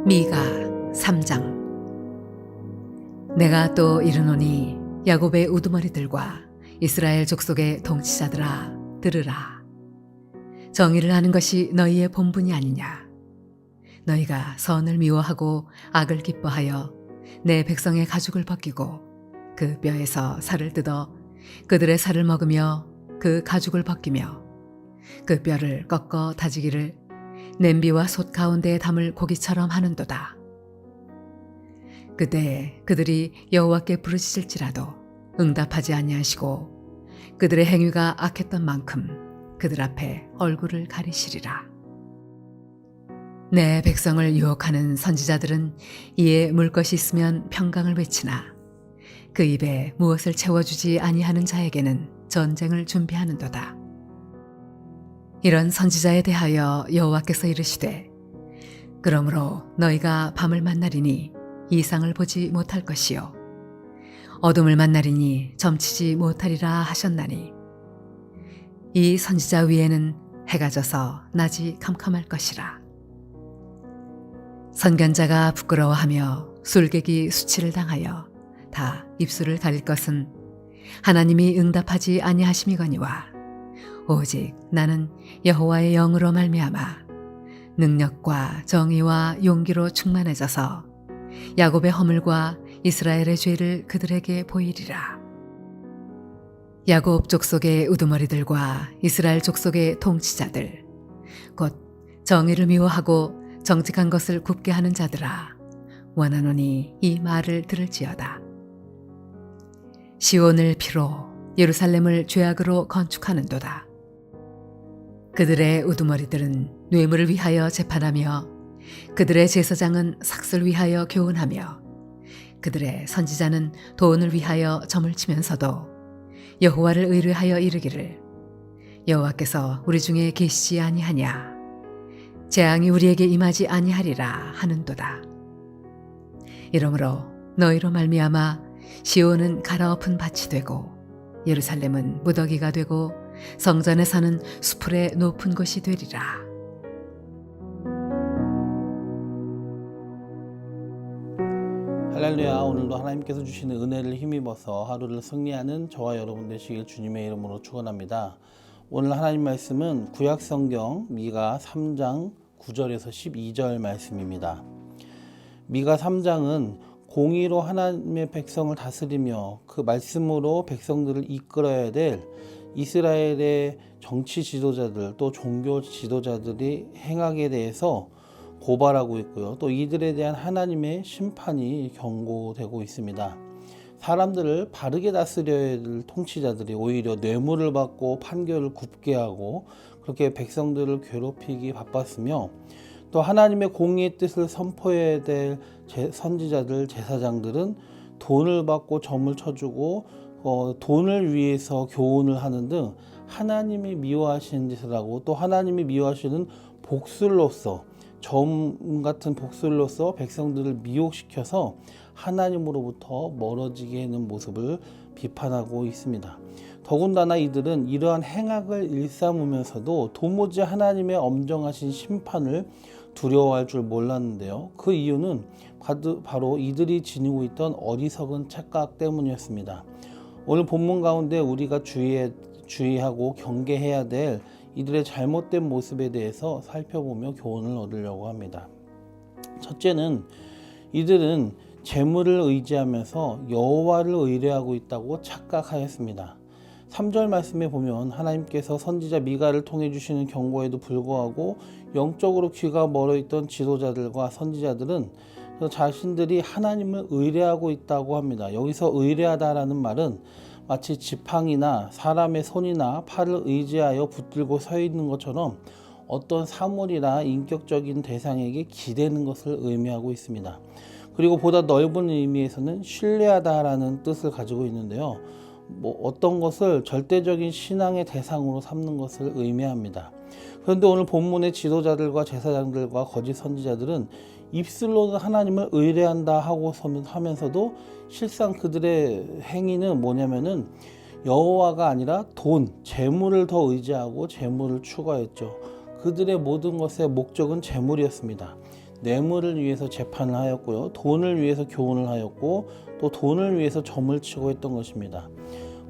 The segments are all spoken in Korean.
미가 3장. 내가 또 이르노니 야곱의 우두머리들과 이스라엘 족속의 통치자들아 들으라. 정의를 하는 것이 너희의 본분이 아니냐. 너희가 선을 미워하고 악을 기뻐하여 내 백성의 가죽을 벗기고 그 뼈에서 살을 뜯어 그들의 살을 먹으며 그 가죽을 벗기며 그 뼈를 꺾어 다지기를 냄비와 솥 가운데에 담을 고기처럼 하는도다. 그때 그들이 여호와께 부르짖을지라도 응답하지 아니하시고 그들의 행위가 악했던 만큼 그들 앞에 얼굴을 가리시리라. 내 백성을 유혹하는 선지자들은 이에 물 것이 있으면 평강을 외치나 그 입에 무엇을 채워주지 아니하는 자에게는 전쟁을 준비하는도다. 이런 선지자에 대하여 여호와께서 이르시되 그러므로 너희가 밤을 만나리니 이상을 보지 못할 것이요 어둠을 만나리니 점치지 못하리라 하셨나니 이 선지자 위에는 해가 져서 낮이 캄캄할 것이라. 선견자가 부끄러워하며 술객이 수치를 당하여 다 입술을 가릴 것은 하나님이 응답하지 아니하심이거니와 오직 나는 여호와의 영으로 말미암아 능력과 정의와 용기로 충만해져서 야곱의 허물과 이스라엘의 죄를 그들에게 보이리라. 야곱 족속의 우두머리들과 이스라엘 족속의 통치자들 곧 정의를 미워하고 정직한 것을 굽게 하는 자들아 원하노니 이 말을 들을지어다. 시온을 피로 예루살렘을 죄악으로 건축하는도다. 그들의 우두머리들은 뇌물을 위하여 재판하며 그들의 제사장은 삭슬 위하여 교훈하며 그들의 선지자는 돈을 위하여 점을 치면서도 여호와를 의뢰하여 이르기를 여호와께서 우리 중에 계시지 아니하냐 재앙이 우리에게 임하지 아니하리라 하는도다. 이러므로 너희로 말미암아 시온은 갈아엎은 밭이 되고 예루살렘은 무더기가 되고 성전에 사는 수풀의 높은 곳이 되리라. 할렐루야. 오늘도 하나님께서 주시는 은혜를 힘입어서 하루를 승리하는 저와 여러분 되시길 주님의 이름으로 축원합니다. 오늘 하나님 말씀은 구약성경 미가 3장 9절에서 12절 말씀입니다. 미가 3장은 공의로 하나님의 백성을 다스리며 그 말씀으로 백성들을 이끌어야 될 이스라엘의 정치 지도자들 또 종교 지도자들이 행하게 대해서 고발하고 있고요. 또 이들에 대한 하나님의 심판이 경고되고 있습니다. 사람들을 바르게 다스려야 될 통치자들이 오히려 뇌물을 받고 판결을 굽게 하고 그렇게 백성들을 괴롭히기 바빴으며 또 하나님의 공의의 뜻을 선포해야 될 선지자들, 제사장들은 돈을 받고 점을 쳐주고 돈을 위해서 교훈을 하는 등 하나님이 미워하시는 짓을 하고 또 하나님이 미워하시는 복술로서 점 같은 복술로서 백성들을 미혹시켜서 하나님으로부터 멀어지게 하는 모습을 비판하고 있습니다. 더군다나 이들은 이러한 행악을 일삼으면서도 도무지 하나님의 엄정하신 심판을 두려워할 줄 몰랐는데요. 그 이유는 바로 이들이 지니고 있던 어리석은 착각 때문이었습니다. 오늘 본문 가운데 우리가 주의하고 경계해야 될 이들의 잘못된 모습에 대해서 살펴보며 교훈을 얻으려고 합니다. 첫째는 이들은 재물을 의지하면서 여호와를 의뢰하고 있다고 착각하였습니다. 3절 말씀에 보면 하나님께서 선지자 미가를 통해 주시는 경고에도 불구하고 영적으로 귀가 멀어있던 지도자들과 선지자들은 자신들이 하나님을 의뢰하고 있다고 합니다. 여기서 의뢰하다라는 말은 마치 지팡이나 사람의 손이나 팔을 의지하여 붙들고 서 있는 것처럼 어떤 사물이나 인격적인 대상에게 기대는 것을 의미하고 있습니다. 그리고 보다 넓은 의미에서는 신뢰하다라는 뜻을 가지고 있는데요. 어떤 것을 절대적인 신앙의 대상으로 삼는 것을 의미합니다. 그런데 오늘 본문의 지도자들과 제사장들과 거짓 선지자들은 입술로는 하나님을 의뢰한다 하면서도 실상 그들의 행위는 뭐냐면은 여호와가 아니라 돈, 재물을 더 의지하고 재물을 추구했죠. 그들의 모든 것의 목적은 재물이었습니다. 뇌물을 위해서 재판을 하였고요. 돈을 위해서 교훈을 하였고 또 돈을 위해서 점을 치고 했던 것입니다.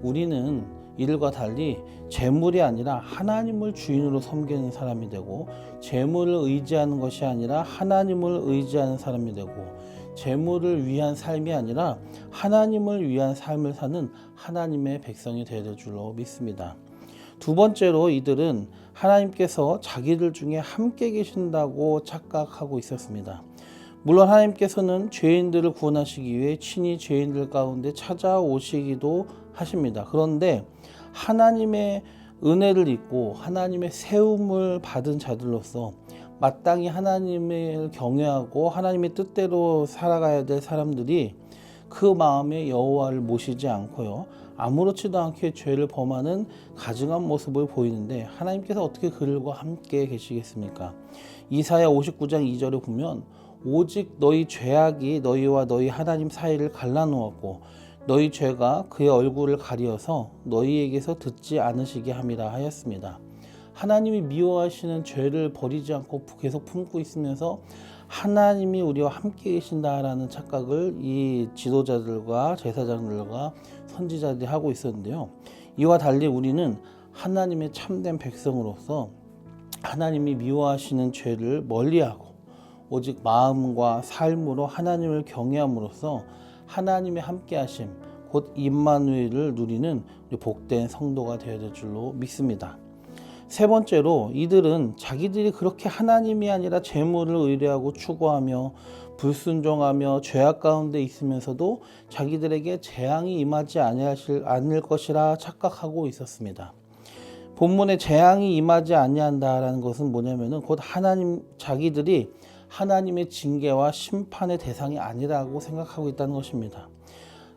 우리는 이들과 달리 재물이 아니라 하나님을 주인으로 섬기는 사람이 되고, 재물을 의지하는 것이 아니라 하나님을 의지하는 사람이 되고, 재물을 위한 삶이 아니라 하나님을 위한 삶을 사는 하나님의 백성이 되어야 될 줄로 믿습니다. 두 번째로 이들은 하나님께서 자기들 중에 함께 계신다고 착각하고 있었습니다. 물론 하나님께서는 죄인들을 구원하시기 위해 친히 죄인들 가운데 찾아오시기도 하십니다. 그런데 하나님의 은혜를 입고 하나님의 세움을 받은 자들로서 마땅히 하나님을 경외하고 하나님의 뜻대로 살아가야 될 사람들이 그 마음에 여호와를 모시지 않고요, 아무렇지도 않게 죄를 범하는 가증한 모습을 보이는데 하나님께서 어떻게 그들과 함께 계시겠습니까? 이사야 59장 2절에 보면 오직 너희 죄악이 너희와 너희 하나님 사이를 갈라놓았고 너희 죄가 그의 얼굴을 가리어서 너희에게서 듣지 않으시게 함이라 하였습니다. 하나님이 미워하시는 죄를 버리지 않고 계속 품고 있으면서 하나님이 우리와 함께 계신다라는 착각을 이 지도자들과 제사장들과 선지자들이 하고 있었는데요. 이와 달리 우리는 하나님의 참된 백성으로서 하나님이 미워하시는 죄를 멀리하고 오직 마음과 삶으로 하나님을 경외함으로써 하나님의 함께하심, 곧 임마누엘을 누리는 우리 복된 성도가 되어야 될 줄로 믿습니다. 세 번째로 이들은 자기들이 그렇게 하나님이 아니라 재물을 의뢰하고 추구하며 불순종하며 죄악 가운데 있으면서도 자기들에게 재앙이 임하지 않을 것이라 착각하고 있었습니다. 본문에 재앙이 임하지 아니한다라는 것은 뭐냐면은 곧 하나님, 자기들이 하나님의 징계와 심판의 대상이 아니라고 생각하고 있다는 것입니다.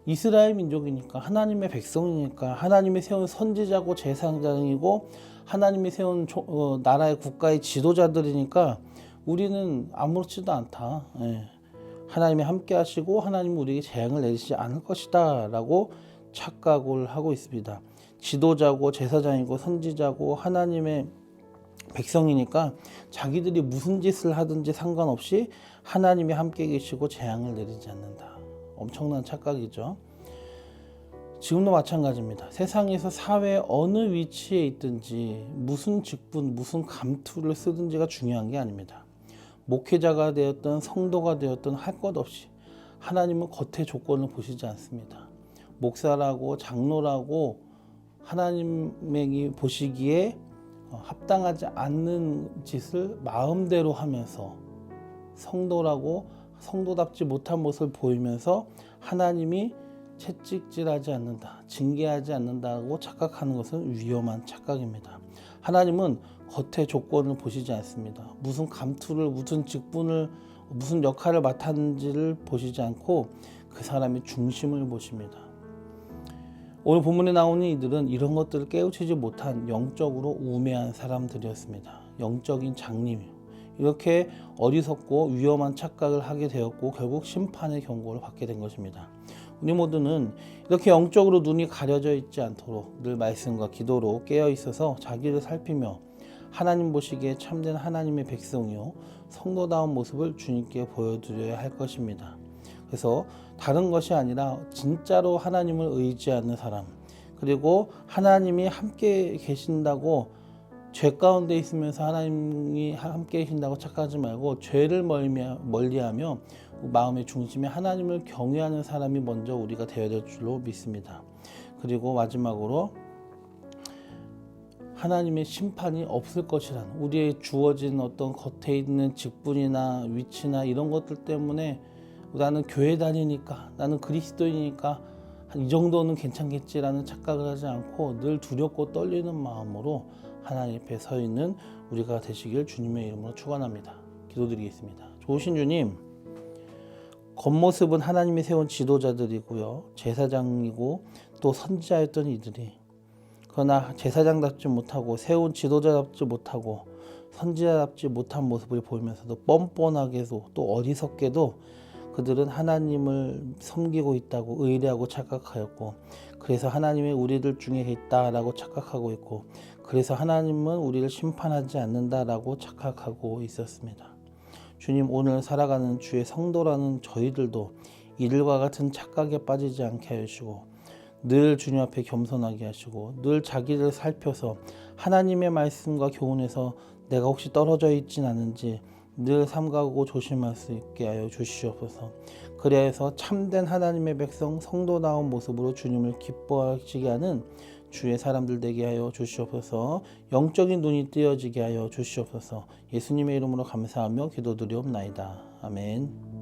이스라엘 민족이니까, 하나님의 백성이니까, 하나님이 세운 선지자고 제사장이고 하나님이 세운 나라의 국가의 지도자들이니까 우리는 아무렇지도 않다. 하나님이 함께 하시고 하나님은 우리에게 재앙을 내리지 않을 것이다 라고 착각을 하고 있습니다. 지도자고 제사장이고 선지자고 하나님의 백성이니까 자기들이 무슨 짓을 하든지 상관없이 하나님이 함께 계시고 재앙을 내리지 않는다. 엄청난 착각이죠. 지금도 마찬가지입니다. 세상에서 사회 어느 위치에 있든지 무슨 직분, 무슨 감투를 쓰든지가 중요한 게 아닙니다. 목회자가 되었든 성도가 되었든 할 것 없이 하나님은 겉의 조건을 보시지 않습니다. 목사라고 장로라고 하나님이 보시기에 합당하지 않는 짓을 마음대로 하면서 성도라고 성도답지 못한 모습을 보이면서 하나님이 채찍질하지 않는다, 징계하지 않는다고 착각하는 것은 위험한 착각입니다. 하나님은 겉의 조건을 보시지 않습니다. 무슨 감투를, 무슨 직분을, 무슨 역할을 맡았는지를 보시지 않고 그 사람의 중심을 보십니다. 오늘 본문에 나오는 이들은 이런 것들을 깨우치지 못한 영적으로 우매한 사람들이었습니다. 영적인 장님이요. 이렇게 어리석고 위험한 착각을 하게 되었고 결국 심판의 경고를 받게 된 것입니다. 우리 모두는 이렇게 영적으로 눈이 가려져 있지 않도록 늘 말씀과 기도로 깨어 있어서 자기를 살피며 하나님 보시기에 참된 하나님의 백성이요 성도다운 모습을 주님께 보여드려야 할 것입니다. 그래서 다른 것이 아니라 진짜로 하나님을 의지하는 사람, 그리고 하나님이 함께 계신다고 죄 가운데 있으면서 하나님이 함께 계신다고 착각하지 말고 죄를 멀리하며 마음의 중심에 하나님을 경외하는 사람이 먼저 우리가 되어야 될 줄로 믿습니다. 그리고 마지막으로 하나님의 심판이 없을 것이라는, 우리의 주어진 어떤 겉에 있는 직분이나 위치나 이런 것들 때문에 나는 교회 다니니까, 나는 그리스도이니까 이 정도는 괜찮겠지라는 착각을 하지 않고 늘 두렵고 떨리는 마음으로 하나님 앞에 서 있는 우리가 되시길 주님의 이름으로 축원합니다. 기도드리겠습니다. 좋으신 주님, 겉모습은 하나님이 세운 지도자들이고요, 제사장이고 또 선지자였던 이들이, 그러나 제사장답지 못하고 세운 지도자답지 못하고 선지자답지 못한 모습을 보이면서도 뻔뻔하게도 또 어리석게도 그들은 하나님을 섬기고 있다고 의뢰하고 착각하였고, 그래서 하나님이 우리들 중에 있다라고 착각하고 있고, 그래서 하나님은 우리를 심판하지 않는다라고 착각하고 있었습니다. 주님, 오늘 살아가는 주의 성도라는 저희들도 이들과 같은 착각에 빠지지 않게 하여 주시고 늘 주님 앞에 겸손하게 하시고 늘 자기를 살펴서 하나님의 말씀과 교훈에서 내가 혹시 떨어져 있진 않은지 늘 삼가고 조심할 수 있게 하여 주시옵소서. 그래서 참된 하나님의 백성 성도다운 모습으로 주님을 기뻐하시게 하는 주의 사람들 되게 하여 주시옵소서. 영적인 눈이 뜨여지게 하여 주시옵소서. 예수님의 이름으로 감사하며 기도드리옵나이다. 아멘.